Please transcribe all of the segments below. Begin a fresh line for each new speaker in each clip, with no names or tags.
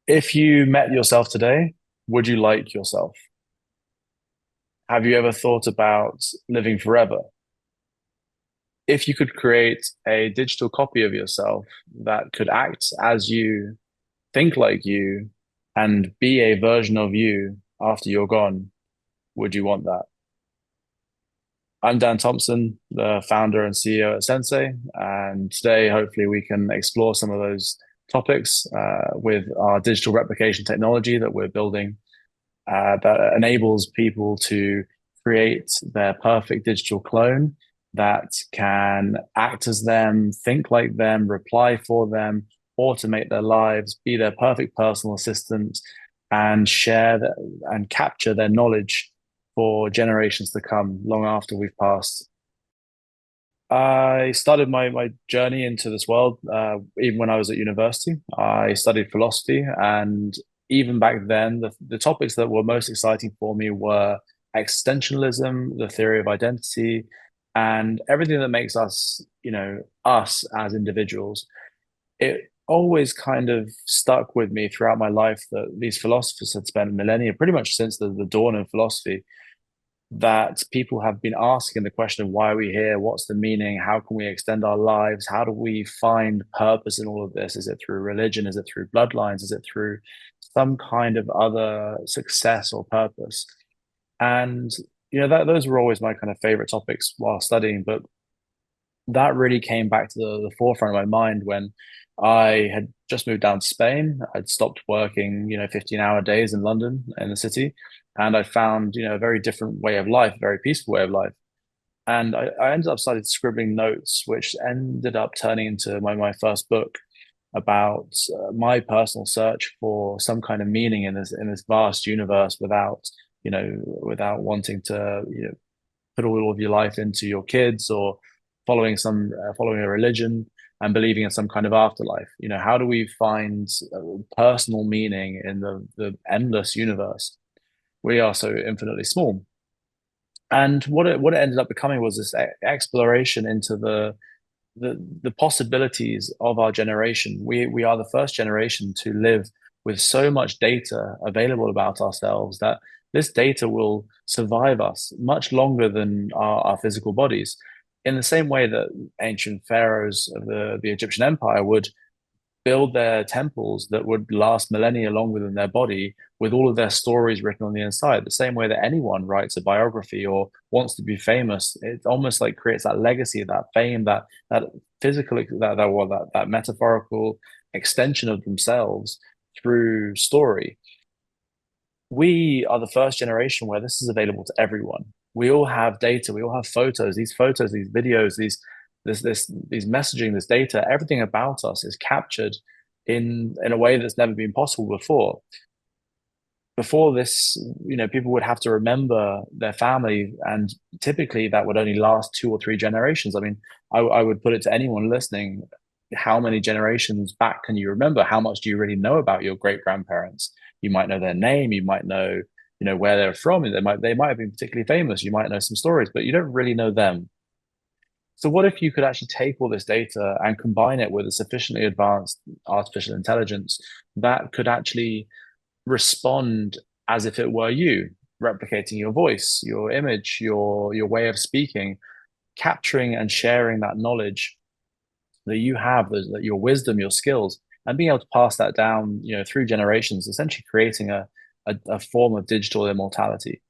If you met yourself today, would you like yourself? Have you ever thought about living forever? If you could create a digital copy of yourself that could act as you, think like you, and be a version of you after you're gone, would you want that? I'm Dan Thompson, the founder and CEO at Sensay, and today hopefully we can explore some of those topics with our digital replication technology that we're building that enables people to create their perfect digital clone that can act as them, think like them, reply for them, automate their lives, be their perfect personal assistant, and and capture their knowledge for generations to come, long after we've passed. I started my journey into this world even when I was at university. I studied philosophy, and even back then, the topics that were most exciting for me were existentialism, the theory of identity, and everything that makes us, us as individuals. It always kind of stuck with me throughout my life that these philosophers had spent millennia, pretty much since the dawn of philosophy, that people have been asking the question of why are we here? What's the meaning? How can we extend our lives? How do we find purpose in all of this? Is it through religion? Is it through bloodlines? Is it through some kind of other success or purpose? And those were always my kind of favorite topics while studying, but that really came back to the forefront of my mind when I had just moved down to Spain. I'd stopped working, 15-hour days in London in the city, and I found, a very different way of life, a very peaceful way of life. And I ended up started scribbling notes, which ended up turning into my first book about my personal search for some kind of meaning in this vast universe without wanting to, put all of your life into your kids or following a religion and believing in some kind of afterlife. How do we find personal meaning in the endless universe? We are so infinitely small. And what it ended up becoming was this exploration into the possibilities of our generation. We are the first generation to live with so much data available about ourselves that this data will survive us much longer than our physical bodies. In the same way that ancient pharaohs of the Egyptian Empire would build their temples that would last millennia longer than their body with all of their stories written on the inside. The same way that anyone writes a biography or wants to be famous, it almost like creates that legacy, that fame, that physical, that metaphorical extension of themselves through story. We are the first generation where this is available to everyone. We all have data, we all have photos, these videos, these messaging, this data, everything about us is captured in a way that's never been possible before. Before this, people would have to remember their family, and typically that would only last 2 or 3 generations. I mean, I would put it to anyone listening, how many generations back can you remember? How much do you really know about your great grandparents? You might know their name, you might know, where they're from. They might have been particularly famous. You might know some stories, but you don't really know them. So what if you could actually take all this data and combine it with a sufficiently advanced artificial intelligence that could actually respond as if it were you, replicating your voice, your image, your way of speaking, capturing and sharing that knowledge that you have, that your wisdom, your skills, and being able to pass that down, through generations, essentially creating a form of digital immortality.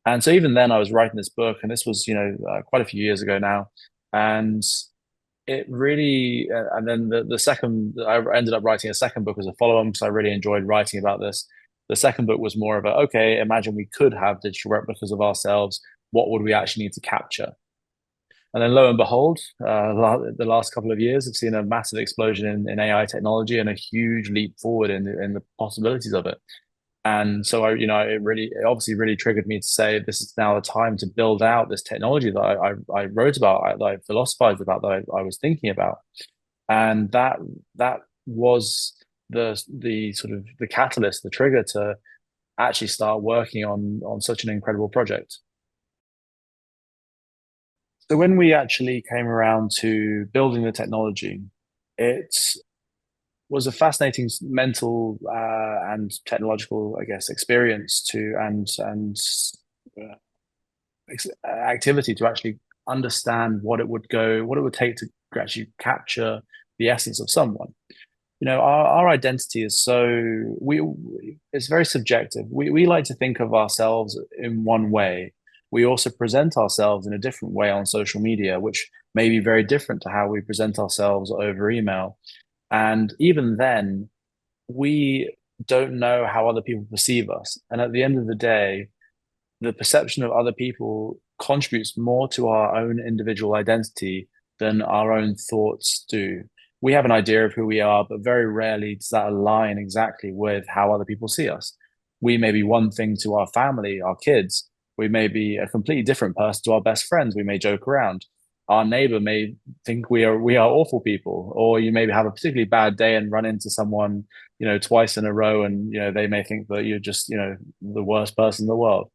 And so even then, I was writing this book, and this was, quite a few years ago now, and it really, and then the second, I ended up writing a second book as a follow-on because I really enjoyed writing about this. The second book was more of a, okay, imagine we could have digital replicas of ourselves. What would we actually need to capture? And then lo and behold, the last couple of years have seen a massive explosion in AI technology and a huge leap forward in the possibilities of it. And so it obviously really triggered me to say this is now the time to build out this technology that I wrote about, that I philosophized about, that I was thinking about. And that was the sort of the catalyst, the trigger to actually start working on such an incredible project. So when we actually came around to building the technology, it was a fascinating mental and technological, I guess, experience to and uh, activity to actually understand what it would take to actually capture the essence of someone. Our identity is we it's very subjective. We like to think of ourselves in one way. We also present ourselves in a different way on social media, which may be very different to how we present ourselves over email. And even then, we don't know how other people perceive us. And at the end of the day, the perception of other people contributes more to our own individual identity than our own thoughts do. We have an idea of who we are, but very rarely does that align exactly with how other people see us. We may be one thing to our family, our kids. We may be a completely different person to our best friends. We may joke around. Our neighbor may think we are awful people, or you maybe have a particularly bad day and run into someone, twice in a row, and they may think that you're just, the worst person in the world.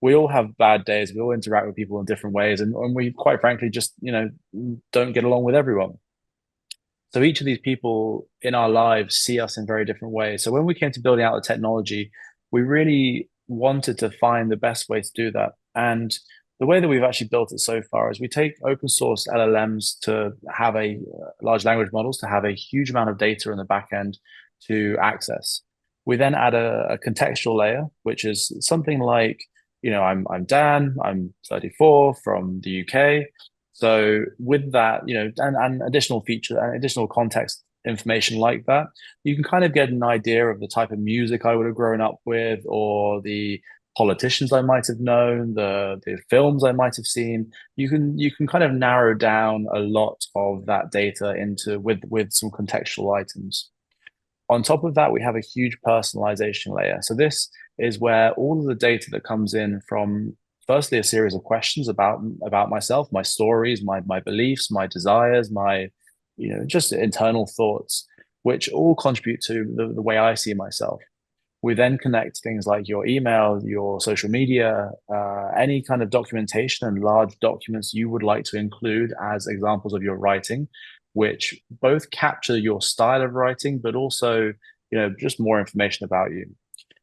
We all have bad days. We all interact with people in different ways, and we quite frankly just don't get along with everyone. So each of these people in our lives see us in very different ways. So when we came to building out the technology, we really wanted to find the best way to do that. And the way that we've actually built it so far is we take open source LLMs to have a large language models to have a huge amount of data in the back end to access. We then add a contextual layer, which is something like, I'm Dan, I'm 34 from the UK. So with that, and additional feature and additional context information like that, you can kind of get an idea of the type of music I would have grown up with, or the politicians I might have known, the films I might have seen. You can kind of narrow down a lot of that data into with some contextual items. On top of that, we have a huge personalization layer. So this is where all of the data that comes in from firstly a series of questions about myself, my stories, my beliefs, my desires, my just internal thoughts, which all contribute to the way I see myself. We then connect things like your email, your social media, any kind of documentation and large documents you would like to include as examples of your writing, which both capture your style of writing, but also, just more information about you.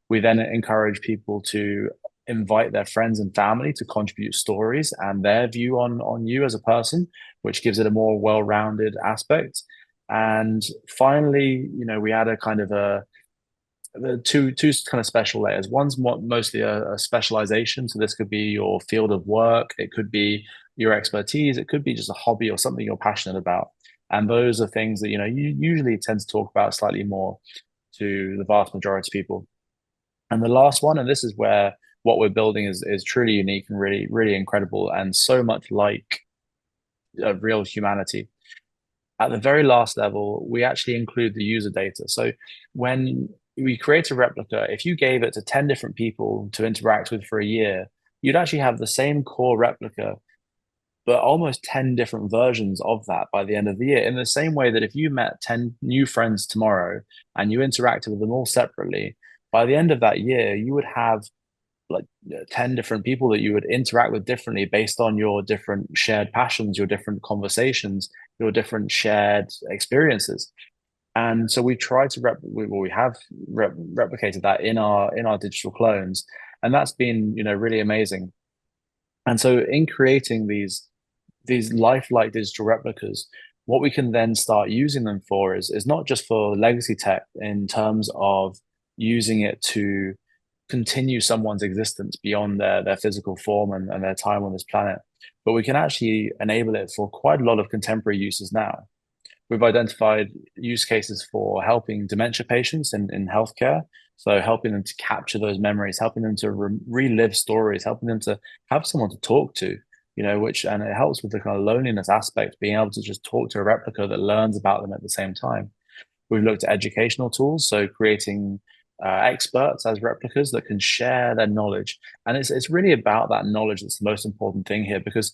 We then encourage people to invite their friends and family to contribute stories and their view on you as a person, which gives it a more well-rounded aspect. And finally, we add a kind of the two kind of special layers. One's mostly a specialization. So this could be your field of work, it could be your expertise, it could be just a hobby or something you're passionate about. And those are things that you usually tend to talk about slightly more to the vast majority of people. And the last one, and this is where what we're building is truly unique and really, really incredible, and so much like real humanity. At the very last level, we actually include the user data. So when we create a replica, if you gave it to 10 different people to interact with for a year, you'd actually have the same core replica, but almost 10 different versions of that by the end of the year. In the same way that if you met 10 new friends tomorrow and you interacted with them all separately, by the end of that year, you would have like 10 different people that you would interact with differently based on your different shared passions, your different conversations, your different shared experiences. And so we try to we have replicated that in our digital clones, and that's been really amazing. And so in creating these lifelike digital replicas, what we can then start using them for is not just for legacy tech in terms of using it to continue someone's existence beyond their physical form and their time on this planet, but we can actually enable it for quite a lot of contemporary uses now. We've identified use cases for helping dementia patients in healthcare. So helping them to capture those memories, helping them to relive stories, helping them to have someone to talk to, and it helps with the kind of loneliness aspect, being able to just talk to a replica that learns about them at the same time. We've looked at educational tools, so creating experts as replicas that can share their knowledge. And it's really about that knowledge that's the most important thing here, because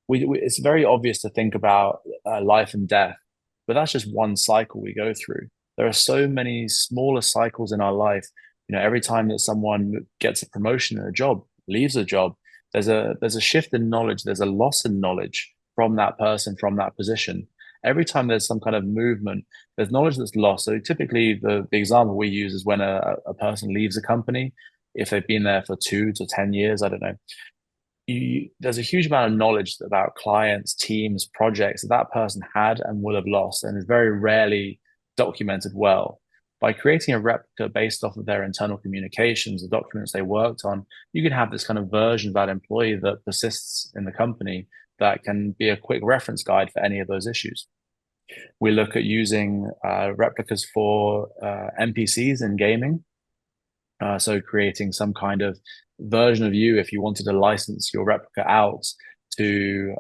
it's very obvious to think about life and death, but that's just one cycle we go through. There are so many smaller cycles in our life. Every time that someone gets a promotion in a job, leaves a job, there's a shift in knowledge, there's a loss in knowledge from that person, from that position. every time there's some kind of movement, there's knowledge that's lost. So typically the example we use is when a person leaves a company, if they've been there for 2 to 10 years, I don't know, there's a huge amount of knowledge about clients, teams, projects that that person had and would have lost, and is very rarely documented well. By creating a replica based off of their internal communications, the documents they worked on, you can have this kind of version of that employee that persists in the company that can be a quick reference guide for any of those issues. We look at using replicas for NPCs in gaming. So creating some kind of version of you, if you wanted to license your replica out to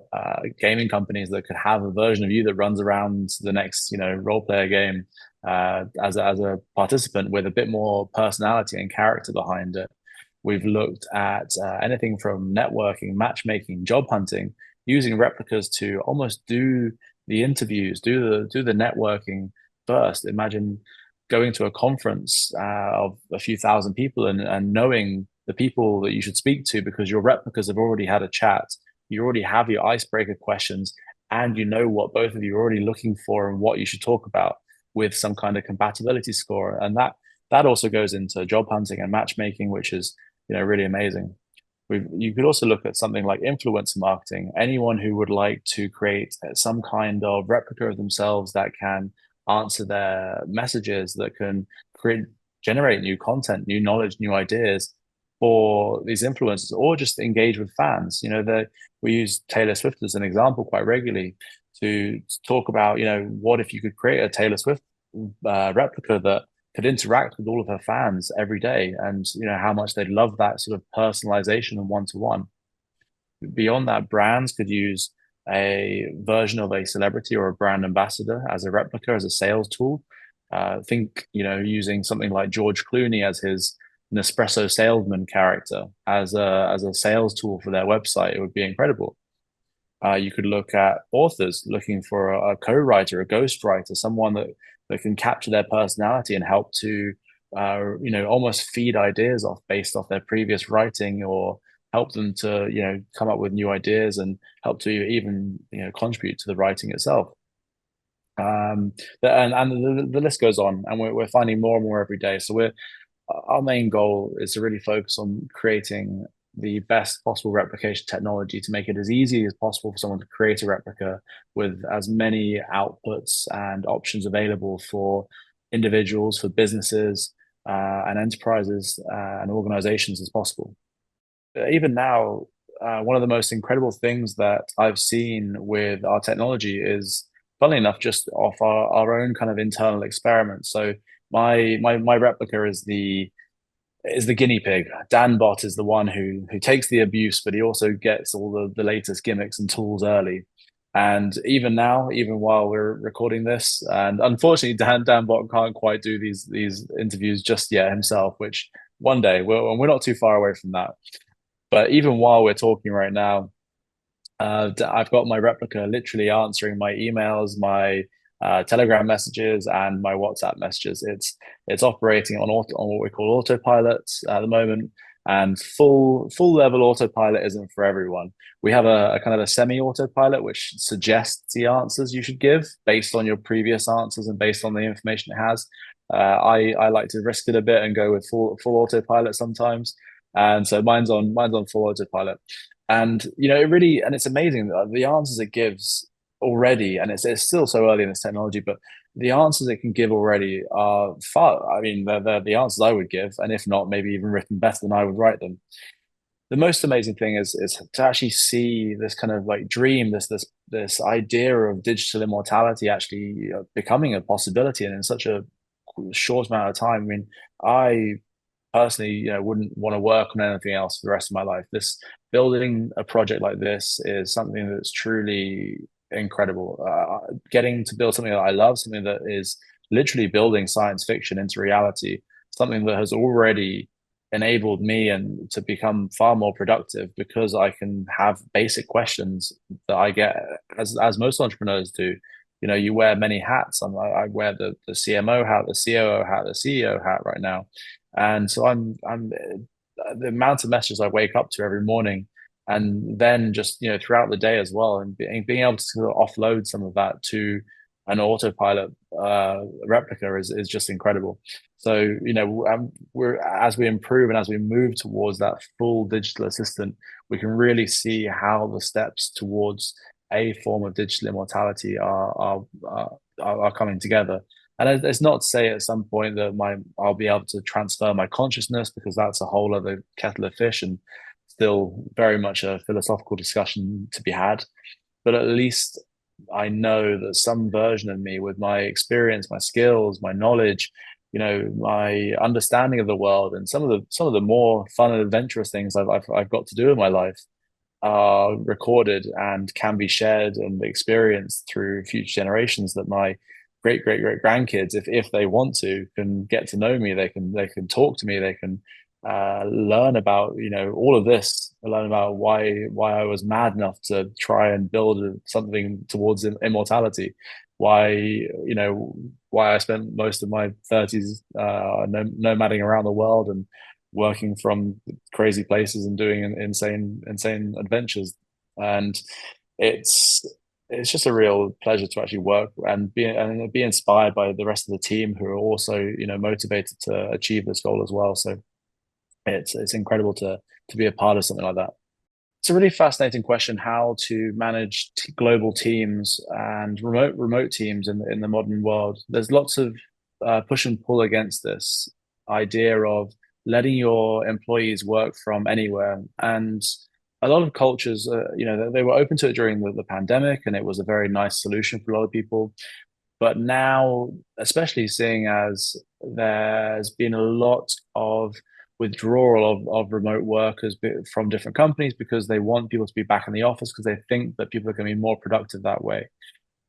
gaming companies that could have a version of you that runs around the next, role player game as a participant with a bit more personality and character behind it. We've looked at anything from networking, matchmaking, job hunting, using replicas to almost do the interviews, do the networking first. Imagine going to a conference of a few thousand people and knowing the people that you should speak to because your replicas have already had a chat. You already have your icebreaker questions, and you know what both of you are already looking for and what you should talk about with some kind of compatibility score. And that also goes into job hunting and matchmaking, which is really amazing. You could also look at something like influencer marketing. Anyone who would like to create some kind of replica of themselves that can answer their messages, that can generate new content, new knowledge, new ideas for these influencers, or just engage with fans. We use Taylor Swift as an example quite regularly to talk about, what if you could create a Taylor Swift replica that could interact with all of her fans every day, and how much they'd love that sort of personalization and one-to-one. Beyond that, brands could use a version of a celebrity or a brand ambassador as a replica, as a sales tool. Think, using something like George Clooney as his Nespresso salesman character as a sales tool for their website. It would be incredible. You could look at authors looking for a co-writer, a ghostwriter, someone that can capture their personality and help to, almost feed ideas off based off their previous writing, or help them to, come up with new ideas and help to even, contribute to the writing itself. And the list goes on, and we're finding more and more every day. So our main goal is to really focus on creating the best possible replication technology to make it as easy as possible for someone to create a replica with as many outputs and options available for individuals, for businesses, and enterprises and organizations as possible. Even now, one of the most incredible things that I've seen with our technology is, funnily enough, just off our own kind of internal experiments. So my replica is the guinea pig. Danbot is the one who takes the abuse, but he also gets all the latest gimmicks and tools early. And even now, even while we're recording this, and unfortunately, Danbot can't quite do these interviews just yet himself, which one day we're not too far away from that. But even while we're talking right now, I've got my replica literally answering my emails, my Telegram messages, and my WhatsApp messages. It's operating on what we call autopilot at the moment, and full level autopilot isn't for everyone. We have a kind of a semi autopilot which suggests the answers you should give based on your previous answers and based on the information it has. I like to risk it a bit and go with full autopilot sometimes, and so mine's on full autopilot. And it really, and it's amazing the answers it gives already, and it's still so early in this technology, but the answers it can give already are far, I mean, they're the answers I would give, and if not, maybe even written better than I would write them. The most amazing thing is to actually see this kind of like dream, this idea of digital immortality actually becoming a possibility, and in such a short amount of time. I mean, I personally, wouldn't want to work on anything else for the rest of my life. This building a project like this is something that's truly incredible. Getting to build something that I love, something that is literally building science fiction into reality, something that has already enabled me and to become far more productive because I can have basic questions that I get as most entrepreneurs do. You wear many hats. I wear the CMO hat, the COO hat, the CEO hat right now. And so I'm the amount of messages I wake up to every morning and then just throughout the day as well, and being able to sort of offload some of that to an autopilot replica is just incredible. So we're as we improve and as we move towards that full digital assistant, we can really see how the steps towards a form of digital immortality are coming together. And it's not to say at some point that I'll be able to transfer my consciousness, because that's a whole other kettle of fish and still very much a philosophical discussion to be had. But at least I know that some version of me, with my experience, my skills, my knowledge, my understanding of the world, and some of the more fun and adventurous things I've got to do in my life, are recorded and can be shared and experienced through future generations, that my great grandkids, if they want to, can get to know me. They can talk to me. They can learn about all of this, learn about why I was mad enough to try and build something towards immortality, why why I spent most of my 30s nomading around the world and working from crazy places and doing insane adventures. And it's it's just a real pleasure to actually work and be inspired by the rest of the team, who are also motivated to achieve this goal as well. So it's incredible to be a part of something like that. It's a really fascinating question, how to manage global teams and remote teams in the modern world. There's lots of push and pull against this idea of letting your employees work from anywhere. And a lot of cultures, they were open to it during the pandemic, and it was a very nice solution for a lot of people. But now, especially seeing as there's been a lot of withdrawal of remote workers from different companies, because they want people to be back in the office, because they think that people are going to be more productive that way.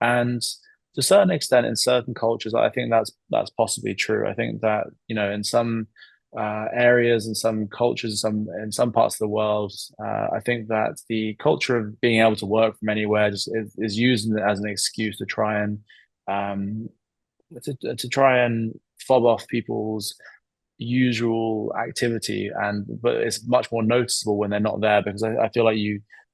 And to a certain extent, in certain cultures, I think that's possibly true. I think that in some areas, in some cultures, in some parts of the world, I think that the culture of being able to work from anywhere just is used as an excuse to try and um, fob off people's usual activity. But it's much more noticeable when they're not there, because I feel like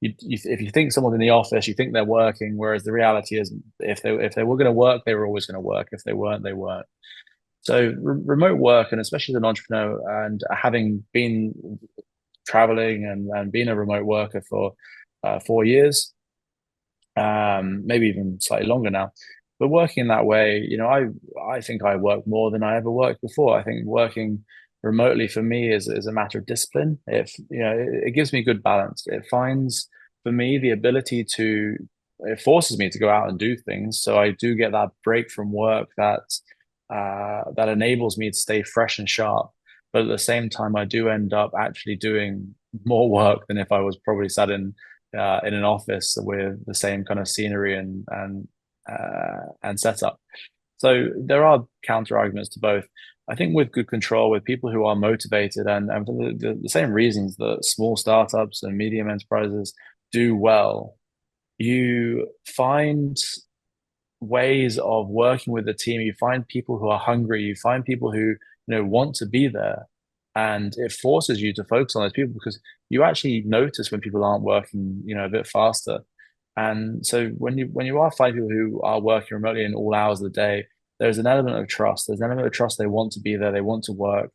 if you think someone's in the office, you think they're working, whereas the reality is, if they were going to work, they were always going to work. If they weren't, they weren't. So remote work, and especially as an entrepreneur, and having been traveling and being a remote worker for 4 years, maybe even slightly longer now. But working that way, I think I work more than I ever worked before. I think working remotely for me is a matter of discipline. It gives me good balance. It finds for me the ability to it forces me to go out and do things. So I do get that break from work that enables me to stay fresh and sharp. But at the same time, I do end up actually doing more work than if I was probably sat in an office with the same kind of scenery and setup. So there are counter arguments to both. I think with good control, with people who are motivated, and for the same reasons that small startups and medium enterprises do well, you find ways of working with the team. You find people who are hungry. You find people who want to be there, and it forces you to focus on those people, because you actually notice when people aren't working, a bit faster. And so when you are finding people who are working remotely in all hours of the day, there's an element of trust. There's an element of trust. They want to be there. They want to work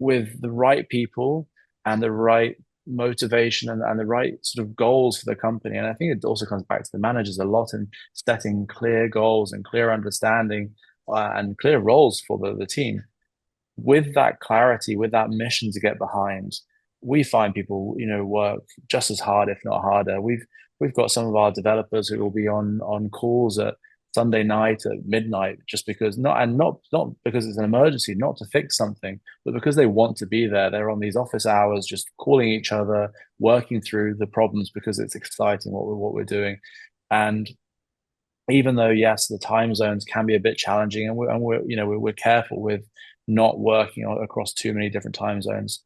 with the right people and the right motivation and the right sort of goals for the company. And I think it also comes back to the managers a lot in setting clear goals and clear understanding and clear roles for the team. With that clarity, with that mission to get behind, we find people, work just as hard, if not harder. We've got some of our developers who will be on calls at Sunday night at midnight, just because not because it's an emergency, not to fix something, but because they want to be there. They're on these office hours, just calling each other, working through the problems, because it's exciting what we're doing. And even though, yes, the time zones can be a bit challenging, and we're careful with not working across too many different time zones,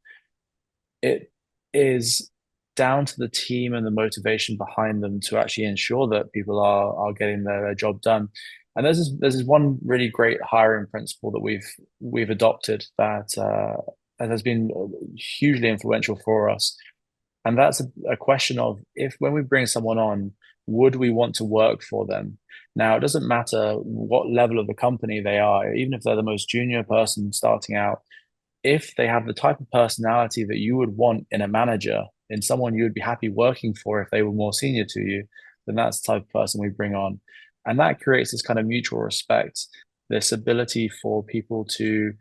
it is down to the team and the motivation behind them to actually ensure that people are getting their job done. And there's this one really great hiring principle that we've adopted that has been hugely influential for us. And that's a question of, if when we bring someone on, would we want to work for them? Now, it doesn't matter what level of the company they are, even if they're the most junior person starting out, if they have the type of personality that you would want in a manager, in someone you would be happy working for if they were more senior to you, then that's the type of person we bring on. And that creates this kind of mutual respect, this ability for people to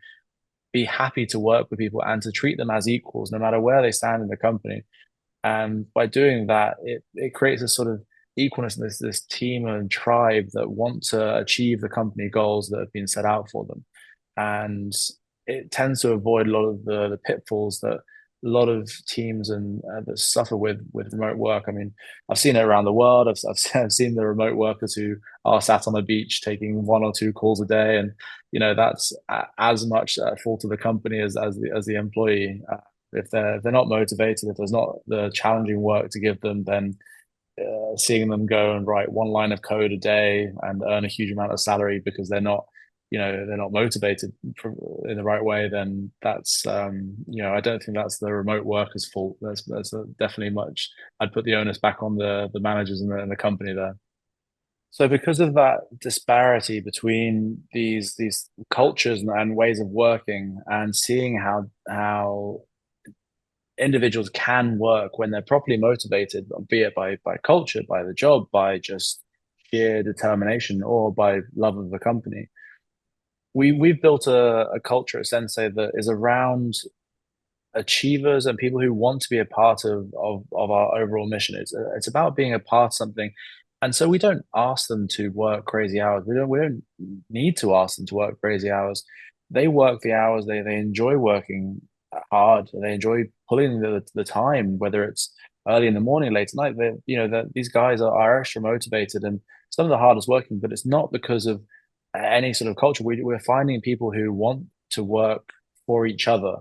be happy to work with people and to treat them as equals, no matter where they stand in the company. And by doing that, it creates a sort of equalness in this team and tribe that want to achieve the company goals that have been set out for them. And it tends to avoid a lot of the pitfalls that a lot of teams and that suffer with remote work. I mean, I've seen it around the world. I've seen the remote workers who are sat on the beach taking one or two calls a day, and that's as much at fault of the company as the employee. If they're not motivated, if there's not the challenging work to give them, then seeing them go and write one line of code a day and earn a huge amount of salary because they're not motivated in the right way, then that's I don't think that's the remote workers' fault. That's definitely much. I'd put the onus back on the managers and the company there. So because of that disparity between these cultures and ways of working, and seeing how individuals can work when they're properly motivated, be it by culture, by the job, by just sheer determination, or by love of the company. We've built a culture at Sensei that is around achievers and people who want to be a part of our overall mission. It's about being a part of something. And so we don't ask them to work crazy hours. We don't need to ask them to work crazy hours. They work the hours, they enjoy working hard. They enjoy pulling the time, whether it's early in the morning, late at night. These guys are extra motivated, and some of the hardest working, but it's not because of any sort of culture. We're finding people who want to work for each other,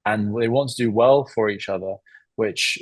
and they want to do well for each other, which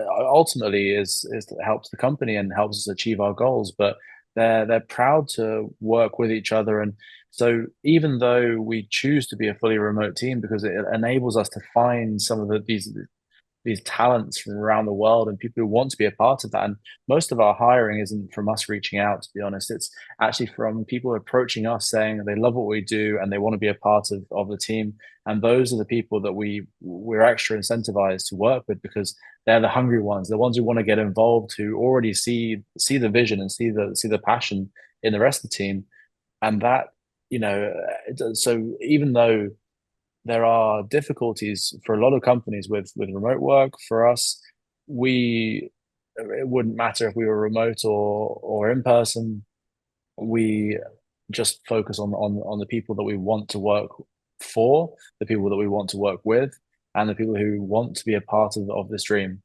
ultimately is helps the company and helps us achieve our goals. But they're proud to work with each other, and so even though we choose to be a fully remote team because it enables us to find some of these talents from around the world and people who want to be a part of that. And most of our hiring isn't from us reaching out, to be honest. It's actually from people approaching us saying they love what we do and they want to be a part of the team. And those are the people that we're extra incentivized to work with, because they're the hungry ones, the ones who want to get involved, who already see the vision and see the passion in the rest of the team. And that, so even though there are difficulties for a lot of companies with remote work, for us, we it wouldn't matter if we were remote or in person. We just focus on the people that we want to work for, the people that we want to work with, and the people who want to be a part of this dream.